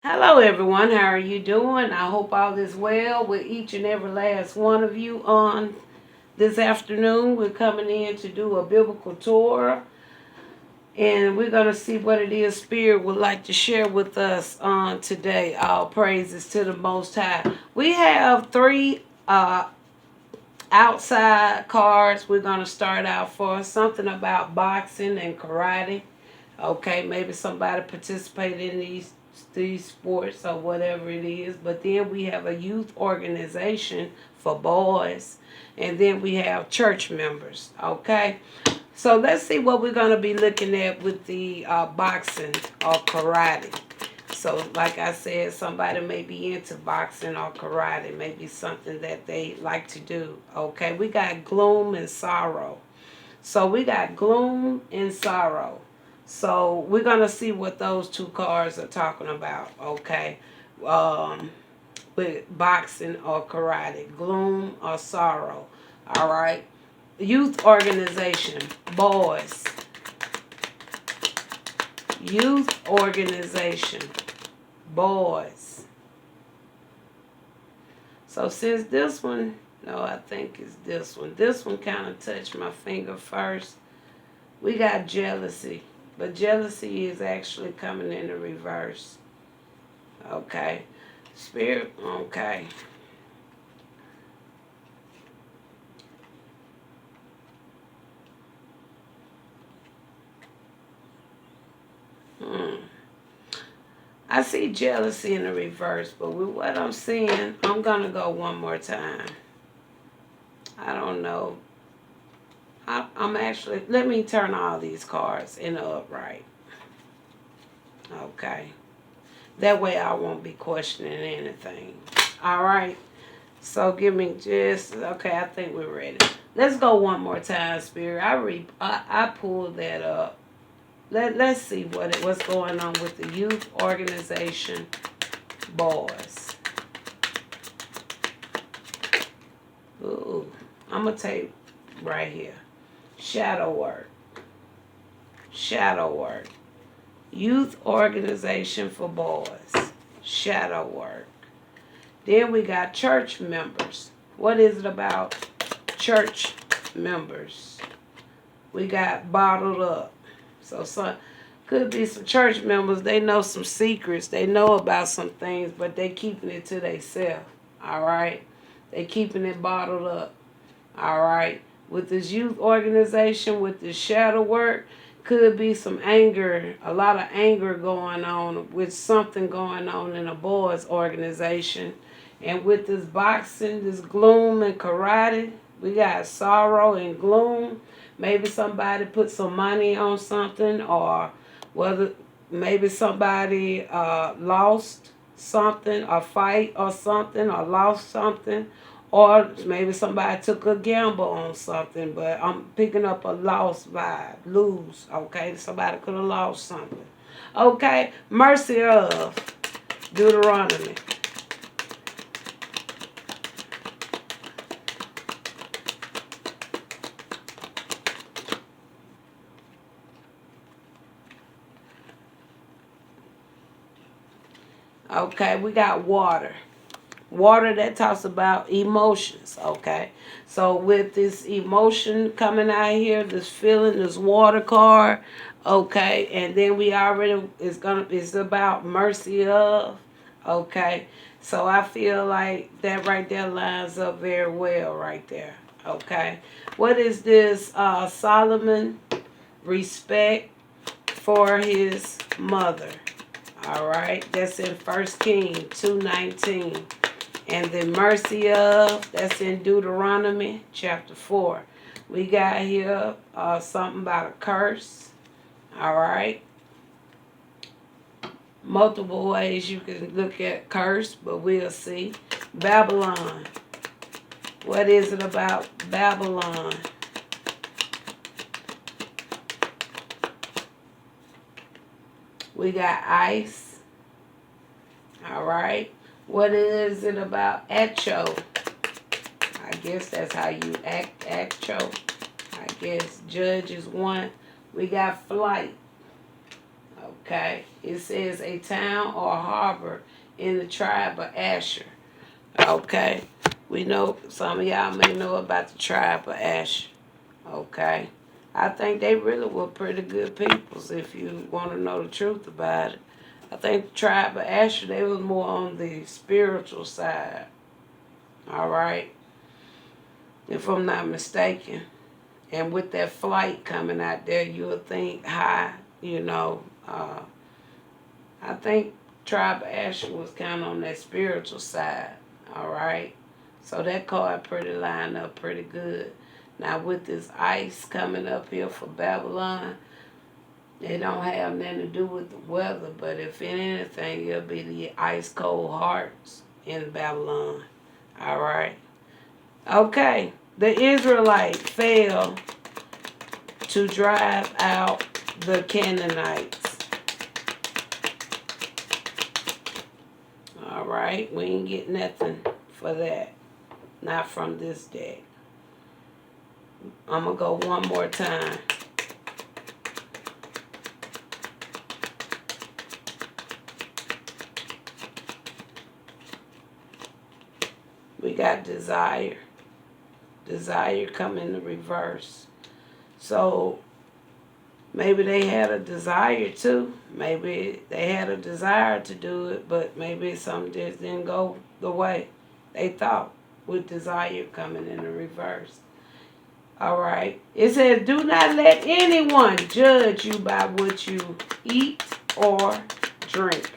Hello, everyone. How are you doing? I hope all is well with each and every last one of you on this afternoon. We're coming in to do a biblical tour, and we're going to see what it is Spirit would like to share with us on today. All praises to the Most High. We have three outside cards. We're going to start out for something about boxing and karate. Okay, maybe somebody participated in these sports or whatever it is. But then we have a youth organization for boys, and then we have church members. Okay, so let's see what we're going to be looking at with the boxing or karate. So, like I said, somebody may be into boxing or karate, maybe something that they like to do. Okay, we got gloom and sorrow. So we got gloom and sorrow. So we're gonna see what those two cards are talking about. Okay, um, with boxing or karate, gloom or sorrow. All right, youth organization, boys. Youth organization, boys. So since this one, no, I think it's this one. This one kind of touched my finger first. We got jealousy, but jealousy is actually coming in the reverse. Okay. Spirit, okay. Hmm. I see jealousy in the reverse, but with what I'm seeing, I'm going to go one more time. I don't know. I'm actually, let me turn all these cards in the upright. Okay. That way I won't be questioning anything. All right. So give me just, okay, I think we're ready. Let's go one more time, Spirit. I pulled that up. Let's see what's going on with the youth organization boys. Ooh, I'm going to take right here. Shadow work. Shadow work. Youth organization for boys. Shadow work. Then we got church members. What is it about church members? We got bottled up. So some could be some church members. They know some secrets. They know about some things, but they keeping it to themselves. All right, they keeping it bottled up. All right, with this youth organization, with this shadow work, could be some anger, a lot of anger going on with something going on in a boys organization. And with this boxing, this gloom and karate, we got sorrow and gloom. Maybe somebody put some money on something, or whether maybe somebody lost something, or fight or something, or lost something, or maybe somebody took a gamble on something. But I'm picking up a loss vibe, lose. Okay, somebody could have lost something. Okay, mercy of Deuteronomy. Okay, we got water. Water that talks about emotions. Okay, so with this emotion coming out here, this feeling, this water card. Okay, and then we already it's about mercy of. Okay, so I feel like that right there lines up very well right there. Okay, what is this? Solomon respect for his mother. All right, that's in 1 King 2:19. And the mercy of, that's in Deuteronomy chapter 4. We got here something about a curse. All right. Multiple ways you can look at curse, but we'll see. Babylon. What is it about Babylon? We got ice. All right. What is it about Echo? I guess that's how you act, Echo. I guess Judge is one. We got flight. Okay. It says a town or harbor in the tribe of Asher. Okay. We know, some of y'all may know about the tribe of Asher. Okay. I think they really were pretty good peoples if you want to know the truth about it. I think the tribe of Asher, they was more on the spiritual side. All right. If I'm not mistaken. And with that flight coming out there, you would think high, you know. I think tribe of Asher was kind of on that spiritual side. All right. So that card pretty lined up pretty good. Now with this ice coming up here for Babylon, it don't have nothing to do with the weather, but if anything, it'll be the ice cold hearts in Babylon. All right. Okay. The Israelites failed to drive out the Canaanites. All right. We ain't get nothing for that. Not from this deck. I'm going to go one more time. We got desire. Desire come in the reverse. So maybe they had a desire to. Maybe they had a desire to do it, but maybe something just didn't go the way they thought, with desire coming in the reverse. All right. It says, do not let anyone judge you by what you eat or drink.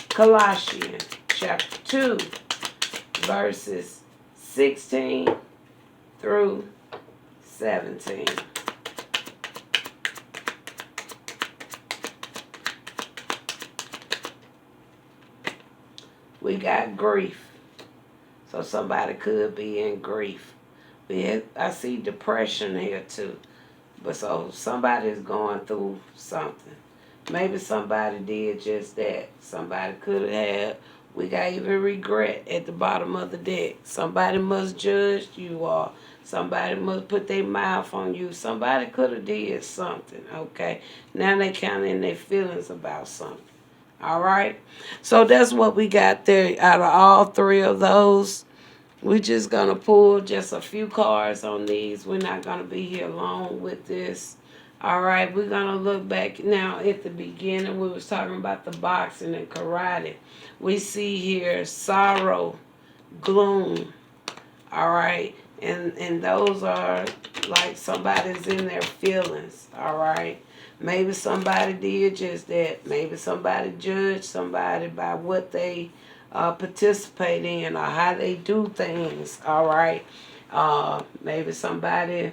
Colossians chapter 2, verses 16 through 17. We got grief. So somebody could be in grief. I see depression here too. But so somebody's going through something. Maybe somebody did just that. Somebody could have. We got even regret at the bottom of the deck. Somebody must judge you, or somebody must put their mouth on you. Somebody could have did something, okay? Now they kind of in their feelings about something. All right? So that's what we got there out of all three of those. We're just going to pull just a few cards on these. We're not going to be here long with this. All right, we're going to look back now at the beginning. We was talking about the boxing and karate. We see here sorrow, gloom. All right, and those are like somebody's in their feelings. All right, maybe somebody did just that. Maybe somebody judged somebody by what they participate in or how they do things. All right. Maybe somebody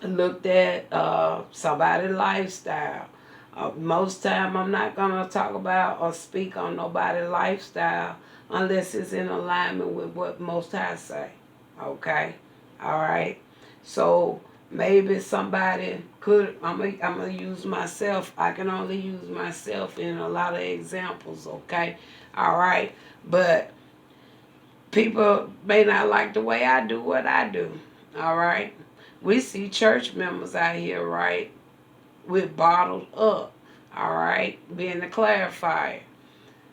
looked at somebody's lifestyle. Most time I'm not going to talk about or speak on nobody's lifestyle unless it's in alignment with what Most High say. Okay? All right? So maybe somebody could, I'm going to use myself. I can only use myself in a lot of examples, okay? All right? But people may not like the way I do what I do. All right? We see church members out here, right, with bottled up, all right, being the clarifier.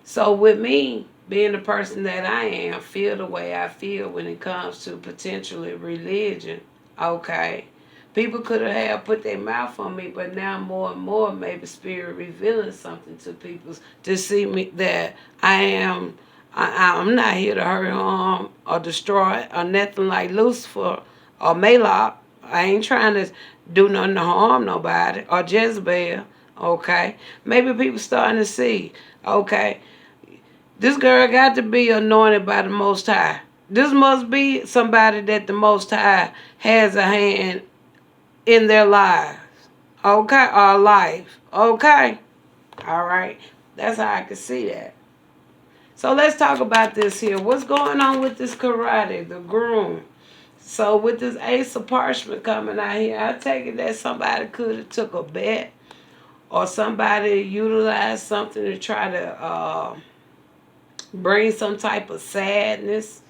So with me, being the person that I am, feel the way I feel when it comes to potentially religion, okay, people could have put their mouth on me, but now more and more maybe Spirit revealing something to people to see me that I'm not here to hurt, harm, or destroy, or nothing like Lucifer or Malak. I ain't trying to do nothing to harm nobody, or Jezebel, okay? Maybe people starting to see, okay, this girl got to be anointed by the Most High. This must be somebody that the Most High has a hand in their lives, okay, or life, okay? All right, that's how I can see that. So let's talk about this here. What's going on with this karate, the groom? So with this ace of parchment coming out here, I take it that somebody could have took a bet, or somebody utilized something to try to bring some type of sadness,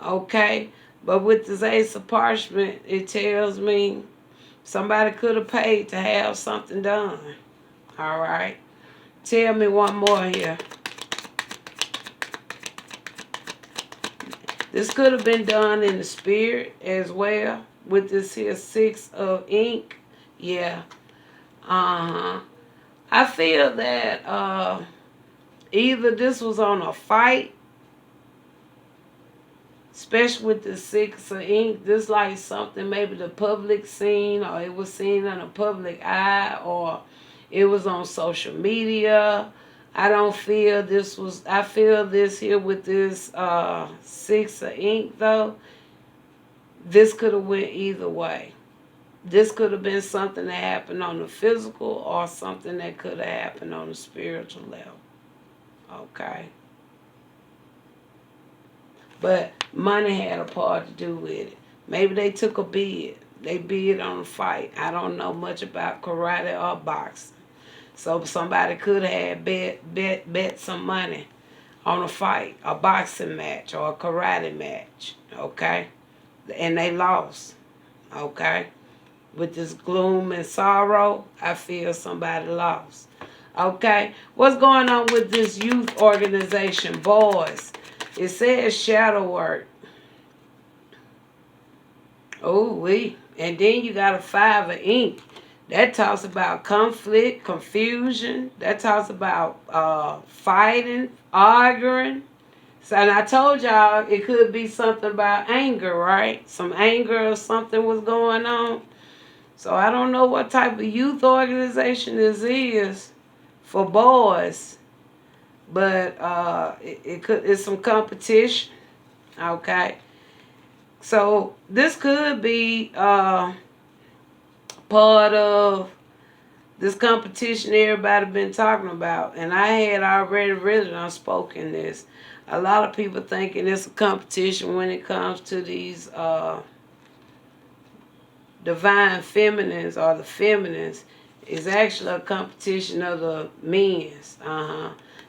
okay? But with this ace of parchment, it tells me somebody could have paid to have something done, all right? Tell me one more here. This could have been done in the spirit as well with this here 6 of ink. Yeah. Uh-huh. I feel that either this was on a fight, especially with the 6 of ink. This like something maybe the public seen, or it was seen in a public eye, or it was on social media. I don't feel this was, I feel this here with this 6 of ink though. This could have went either way. This could have been something that happened on the physical or something that could have happened on the spiritual level. Okay. But money had a part to do with it. Maybe they took a bid. They bid on a fight. I don't know much about karate or boxing. So somebody could have bet some money on a fight, a boxing match or a karate match. Okay? And they lost. Okay? With this gloom and sorrow, I feel somebody lost. Okay? What's going on with this youth organization, boys? It says shadow work. Oh, we. And then you got a 5 of ink. That talks about conflict, confusion. That talks about fighting, arguing. So, and I told y'all it could be something about anger, right? Some anger or something was going on. So I don't know what type of youth organization this is for boys, but it's some competition. Okay, so this could be part of this competition everybody been talking about, and I had already really unspoken this. A lot of people thinking it's a competition when it comes to these divine feminines or the feminines. Is actually a competition of the men's.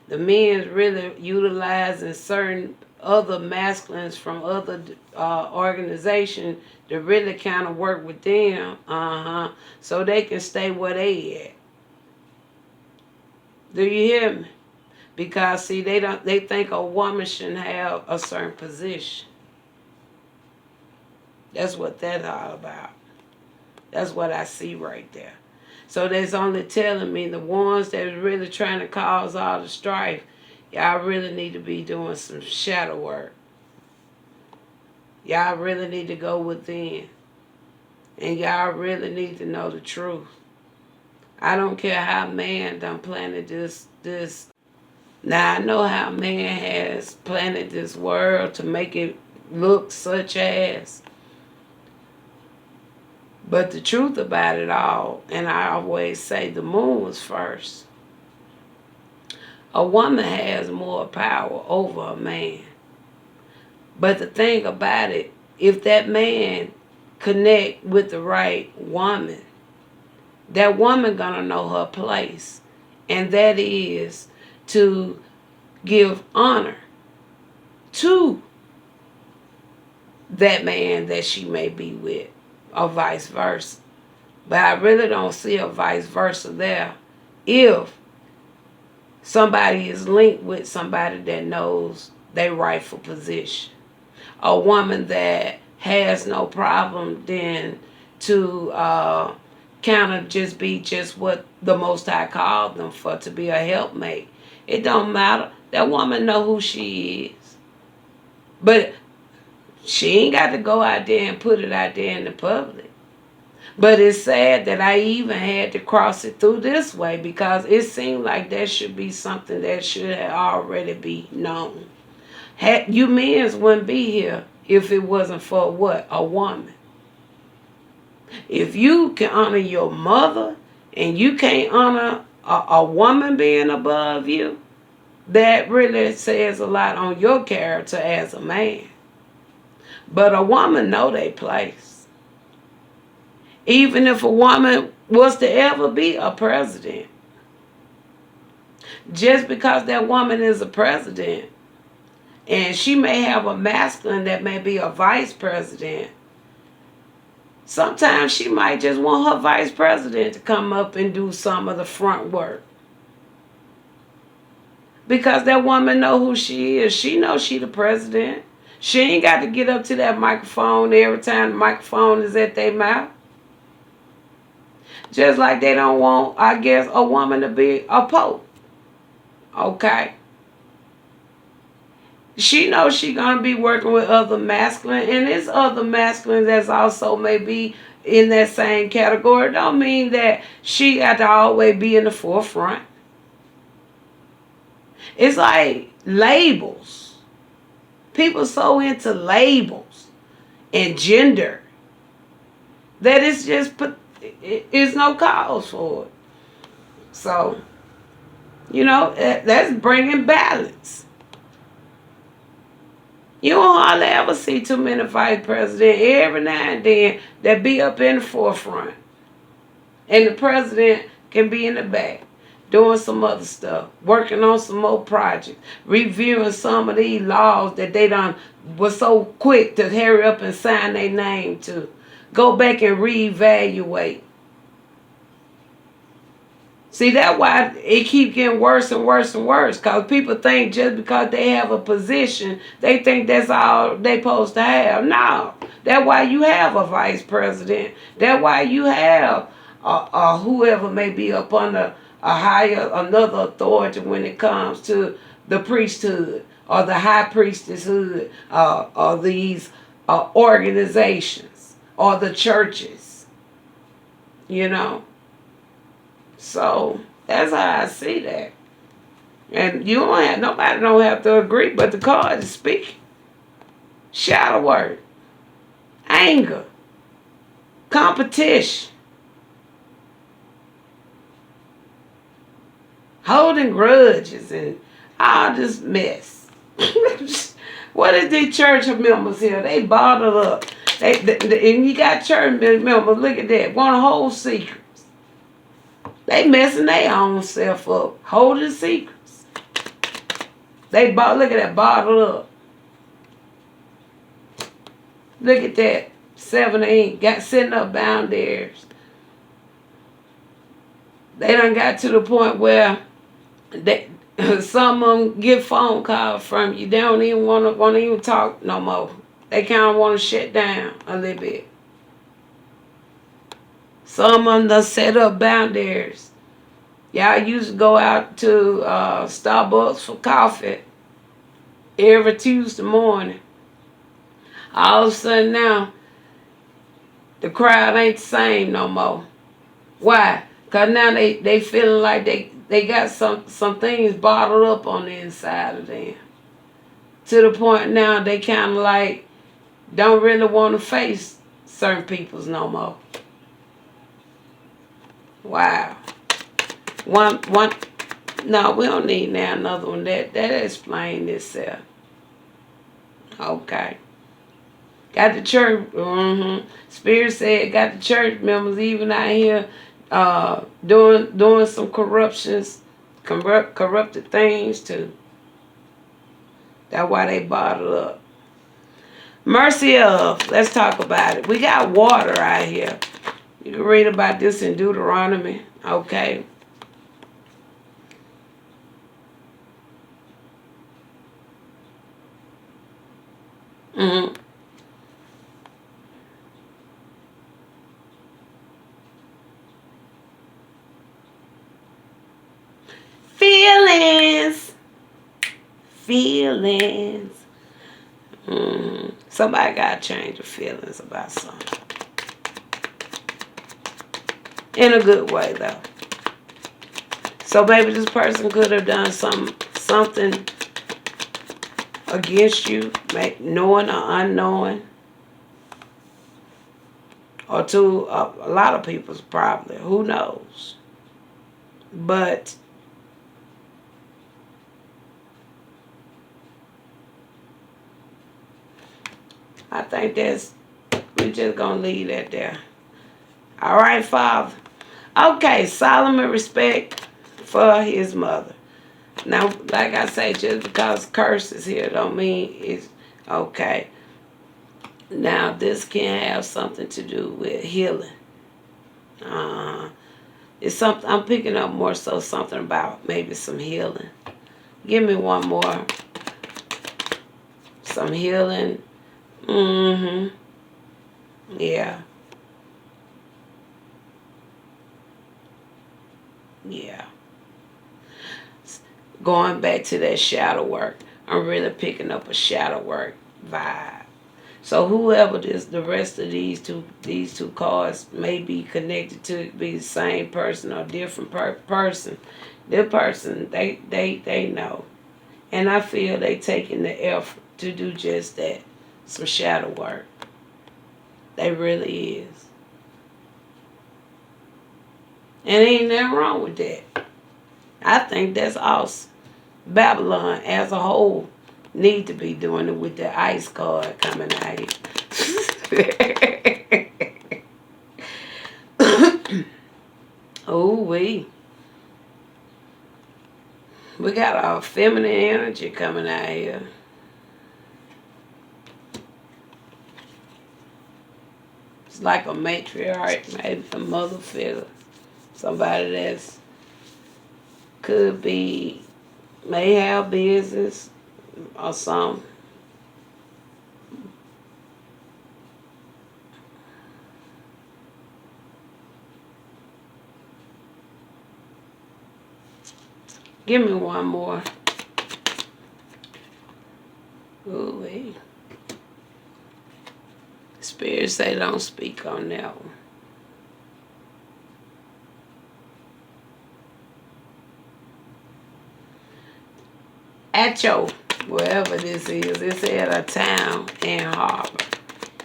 The men's really utilizing certain other masculines from other organizations to really kind of work with them, so they can stay where they at. Do you hear me? Because see, they think a woman shouldn't have a certain position. That's what that's all about. That's what I see right there. So that's only telling me the ones that are really trying to cause all the strife, y'all really need to be doing some shadow work. Y'all really need to go within. And y'all really need to know the truth. I don't care how man done planted this. Now I know how man has planted this world to make it look such as. But the truth about it all, and I always say the moon was first. A woman has more power over a man. But the thing about it, if that man connect with the right woman, that woman gonna know her place. And that is to give honor to that man that she may be with, or vice versa. But I really don't see a vice versa there if somebody is linked with somebody that knows their rightful position. A woman that has no problem then to kind of just be just what the Most High called them for, to be a helpmate. It don't matter. That woman know who she is. But she ain't got to go out there and put it out there in the public. But it's sad that I even had to cross it through this way, because it seemed like that should be something that should have already be known. You men wouldn't be here if it wasn't for what? A woman. If you can honor your mother and you can't honor a woman being above you, that really says a lot on your character as a man. But a woman know their place. Even if a woman was to ever be a president, just because that woman is a president, and she may have a masculine that may be a vice president, sometimes she might just want her vice president to come up and do some of the front work. Because that woman know who she is. She knows she the president. She ain't got to get up to that microphone every time the microphone is at their mouth. Just like they don't want, I guess, a woman to be a pope. Okay? She knows she gonna be working with other masculine, and it's other masculines that's also maybe in that same category. Don't mean that she got to always be in the forefront. It's like labels. People so into labels and gender that it's just it's no cause for it. So, that's bringing balance. You don't hardly ever see too many vice presidents every now and then that be up in the forefront. And the president can be in the back doing some other stuff, working on some more projects, reviewing some of these laws that they done was so quick to hurry up and sign their name to. Go back and reevaluate. See, that's why it keep getting worse and worse and worse. Because people think just because they have a position, they think that's all they supposed to have. No. That's why you have a vice president. That's why you have whoever may be up under another authority when it comes to the priesthood or the high priestesshood or these organizations or the churches. So that's how I see that. And nobody don't have to agree, but the card is speaking. Shadow work, anger, competition, holding grudges, and all this mess. What is these church members here? They bottled up. And you got church members, look at that, want to hold secrets. They messing their own self up, holding secrets. Look at that, bottled up. Look at that, 7 got sitting up boundaries. They done got to the point where some of them get phone calls from you. They don't even want to even talk no more. They kind of want to shut down a little bit. Some of them done set up boundaries. Y'all used to go out to Starbucks for coffee every Tuesday morning. All of a sudden now, the crowd ain't the same no more. Why? Because now they feeling like they got some things bottled up on the inside of them. To the point now they kind of like don't really want to face certain peoples no more. Wow. No, we don't need now another one. That explains itself. Okay. Got the church. Spirit said got the church members even out here doing some corrupted things too. That's why they bottled up. Mercy of. Let's talk about it. We got water out here. You can read about this in Deuteronomy. Okay. Feelings. Somebody got to change their feelings about something. In a good way, though. So maybe this person could have done something against you, knowing or unknowing. Or to a lot of people's probably. Who knows? But I think we're just going to leave that there. All right, Father. Okay, Solomon respect for his mother. Now, like I say, just because curse is here don't mean it's okay. Now, this can have something to do with healing. It's something I'm picking up more so something about maybe some healing Give me one more. Some healing. Mm-hmm. Yeah. Yeah. Going back to that shadow work. I'm really picking up a shadow work vibe. So whoever this, the rest of these two cards may be connected to, be the same person or different person. Their person, they know, and I feel they taking the effort to do just that, some shadow work. They really is, and ain't nothing wrong with that. I think that's awesome. Babylon as a whole need to be doing it with the ice card coming out here. Oh, we got our feminine energy coming out here. It's like a matriarch, maybe a mother figure. Somebody that's could be, may have business or something. Give me one more. Ooh, Spirit say don't speak on that one. At your, wherever this is, it's at a town in Harbor,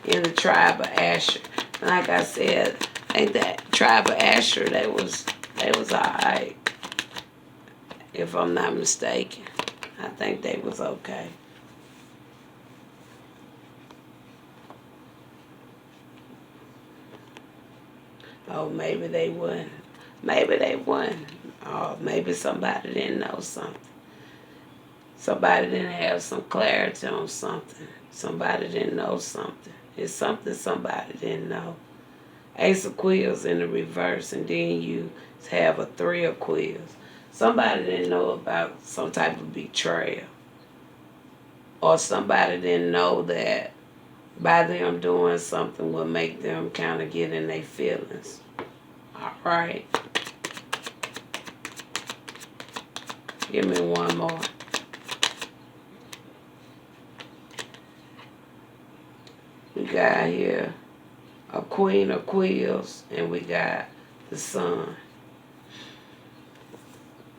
in the tribe of Asher. Like I said, I think that tribe of Asher, they was alright. If I'm not mistaken. I think they was okay. Oh, maybe they wouldn't. Maybe they wouldn't. Or maybe somebody didn't know something. Somebody didn't have some clarity on something. Somebody didn't know something. It's something somebody didn't know. Ace of Quills in the reverse, and then you have a Three of Quills. Somebody didn't know about some type of betrayal. Or somebody didn't know that by them doing something will make them kind of get in their feelings. All right. Give me one more. We got here a Queen of Quills, and we got the Sun.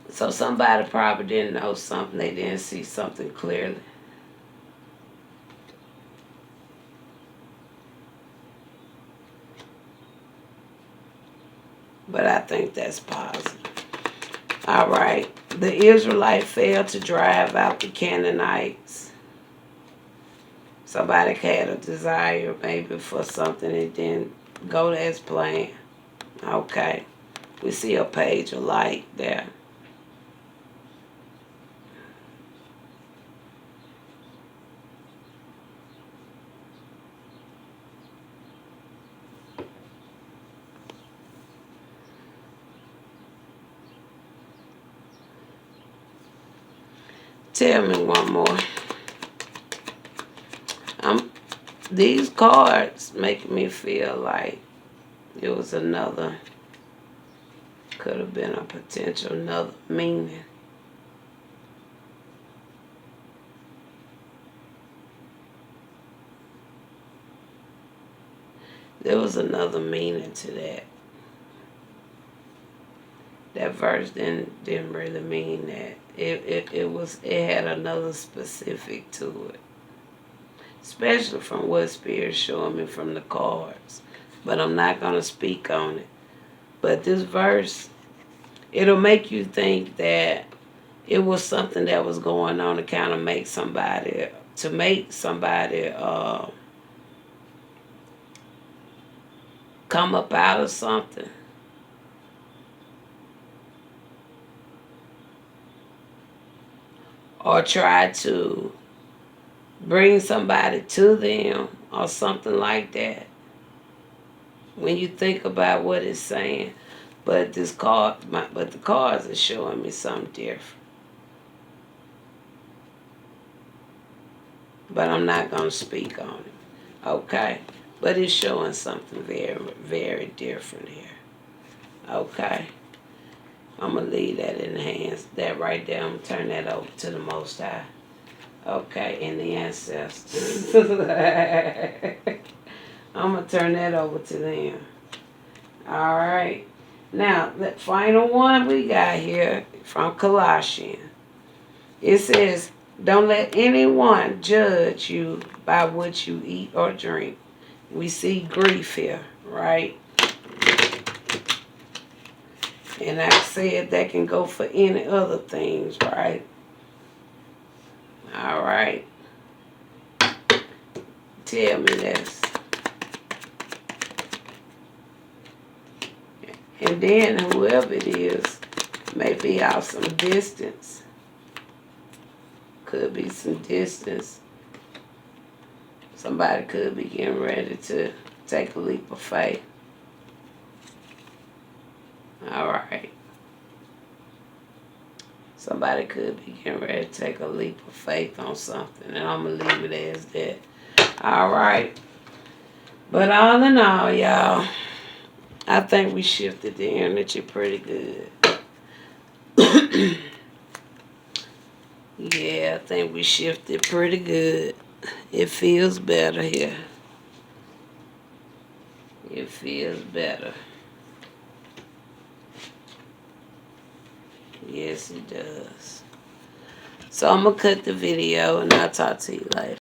So somebody probably didn't know something. They didn't see something clearly. But I think that's positive. All right. The Israelite failed to drive out the Canaanites. Somebody had a desire maybe for something that didn't go as planned. Okay. We see a page of light there. Tell me one more. These cards make me feel like it was another, could have been a potential another meaning. There was another meaning to that. That verse didn't really mean that. It had another specific to it. Especially from what Spirit's showing me from the cards. But I'm not gonna speak on it. But this verse, it'll make you think that it was something that was going on to kind of make somebody come up out of something. Or try to bring somebody to them or something like that. When you think about what it's saying. But the cards are showing me something different. but I'm not going to speak on it. Okay? But it's showing something very, very different here. Okay? I'm going to leave that in the hands. That right there, I'm going to turn that over to the Most High. Okay? And the ancestors. I'm going to turn that over to them. All right. Now, the final one we got here from Colossians. It says, don't let anyone judge you by what you eat or drink. We see grief here, right? And I said that can go for any other things, right? All right. Tell me this. And then whoever it is may be out some distance. Could be some distance. Somebody could be getting ready to take a leap of faith. All right. Somebody could be getting ready to take a leap of faith on something. And I'm going to leave it as that. All right. But all in all, y'all, I think we shifted the energy pretty good. Yeah, I think we shifted pretty good. It feels better here. It feels better. Yes, it does. So I'm going to cut the video and I'll talk to you later.